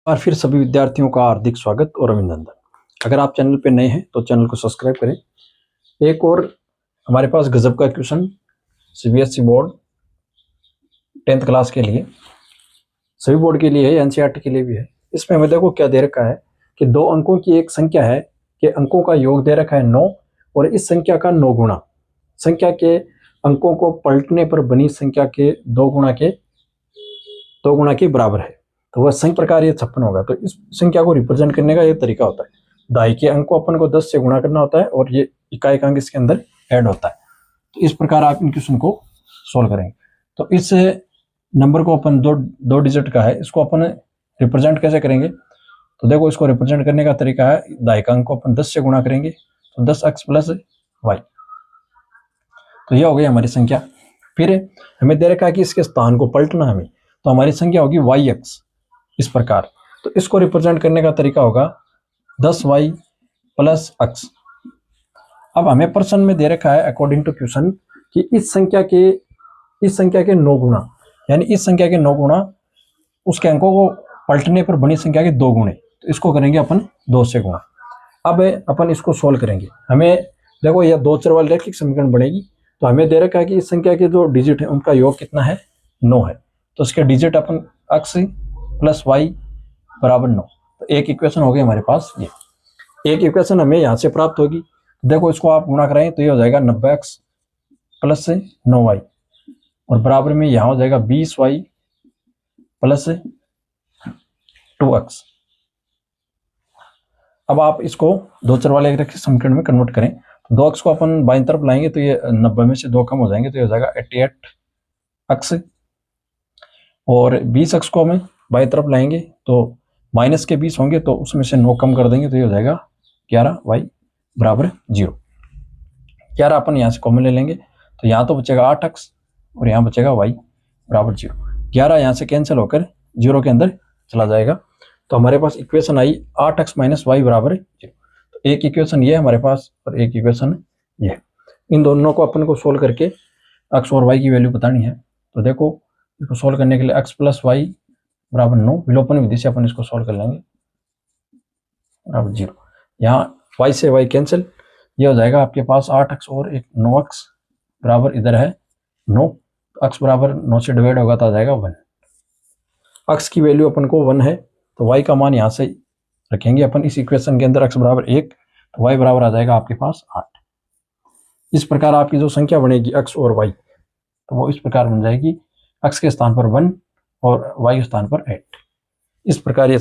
और फिर सभी विद्यार्थियों का हार्दिक स्वागत और अभिनंदन। अगर आप चैनल पे नए हैं तो चैनल को सब्सक्राइब करें। एक और हमारे पास गजब का question CBSE board 10th class के लिए, सभी बोर्ड के लिए है, एनसीईआरटी के लिए भी है। इसमें हमें देखो क्या दे रखा है कि दो अंकों की एक संख्या है कि अंकों का योग दे रखा है 9 और इस संख्या का 9 गुना संख्या के अंकों को पलटने पर बनी संख्या के 2 गुना के बराबर है, तो वह संख्या प्रकार ये 56 होगा। तो इस संख्या को रिप्रेजेंट करने का ये तरीका होता है, दाई के अंक को अपन को 10 से गुणा करना होता है और ये इकाई का अंक इसके अंदर ऐड होता है। तो इस प्रकार आप इन क्वेश्चन को सोल्व करेंगे। तो इस नंबर को अपन दो डिजिट का है, इसको अपन रिप्रेजेंट कैसे करेंगे? तो देखो, इसको रिप्रेजेंट करने का तरीका है, दाई का अंक को अपन 10 से गुणा करेंगे तो 10x प्लस वाई, तो ये हो गई हमारी संख्या। फिर हमें दे रखा है कि इसके स्थान को पलटना हमें, तो हमारी संख्या होगी yx इस प्रकार। तो इसको रिप्रेजेंट करने का तरीका होगा 10y प्लस x। अब हमें प्रश्न में दे रखा है अकॉर्डिंग टू क्वेश्चन कि इस संख्या के 9 गुना, यानी इस संख्या के 9 गुना उसके अंकों को पलटने पर बनी संख्या के 2 गुणे, तो इसको करेंगे अपन 2 से गुणा। अब अपन इसको सोल्व करेंगे। हमें देखो यह 2 चर वाली रैखिक समीकरण बनेगी, तो हमें दे रखा है कि इस संख्या के जो डिजिट है उनका योग कितना है? 9 है। तो इसके डिजिट अपन x प्लस वाई बराबर 9, तो एक इक्वेशन हो गई हमारे पास। ये एक इक्वेशन हमें यहाँ से प्राप्त होगी। देखो इसको आप गुणा कराएं तो ये हो जाएगा 90x प्लस 9y और बराबर में यहाँ हो जाएगा 20y प्लस 2x। अब आप इसको 2 चर वाले रैखिक समीकरण में कन्वर्ट करें तो 2x को अपन बाईं तरफ लाएंगे तो ये 90 में से 2 कम हो जाएंगे, तो ये हो जाएगा 88x और 20x को हमें बाईं तरफ लाएंगे तो माइनस के 20 होंगे, तो उसमें से 9 कम कर देंगे तो ये हो जाएगा 11y बराबर 0। 11 अपन यहाँ से कॉमन ले लेंगे तो यहाँ तो बचेगा 8x और यहाँ बचेगा y बराबर 0। 11 यहाँ से कैंसिल होकर 0 के अंदर चला जाएगा, तो हमारे पास इक्वेशन आई 8x माइनस वाई बराबर 0। तो एक इक्वेशन ये है हमारे पास और एक इक्वेशन ये। इन दोनों को अपन को सोल्व करके x और y की वैल्यू बतानी है। तो देखो इसको सोल्व करने के लिए x प्लस वाई बराबर 9, विलोपन विधि से अपन इसको सोल्व कर लेंगे बराबर 0। यहाँ y से y कैंसिल, ये हो जाएगा आपके पास 8x और एक 9x बराबर इधर है 9, x बराबर 9 से डिवाइड होगा तो आ जाएगा 1। x की वैल्यू अपन को 1 है, तो y का मान यहाँ से रखेंगे अपन इस इक्वेशन के अंदर, x बराबर 1 तो y बराबर आ जाएगा आपके पास 8। इस प्रकार आपकी जो संख्या बनेगी x और y, तो वो इस प्रकार बन जाएगी x के स्थान पर 1 और y के स्थान पर 8। इस प्रकार ये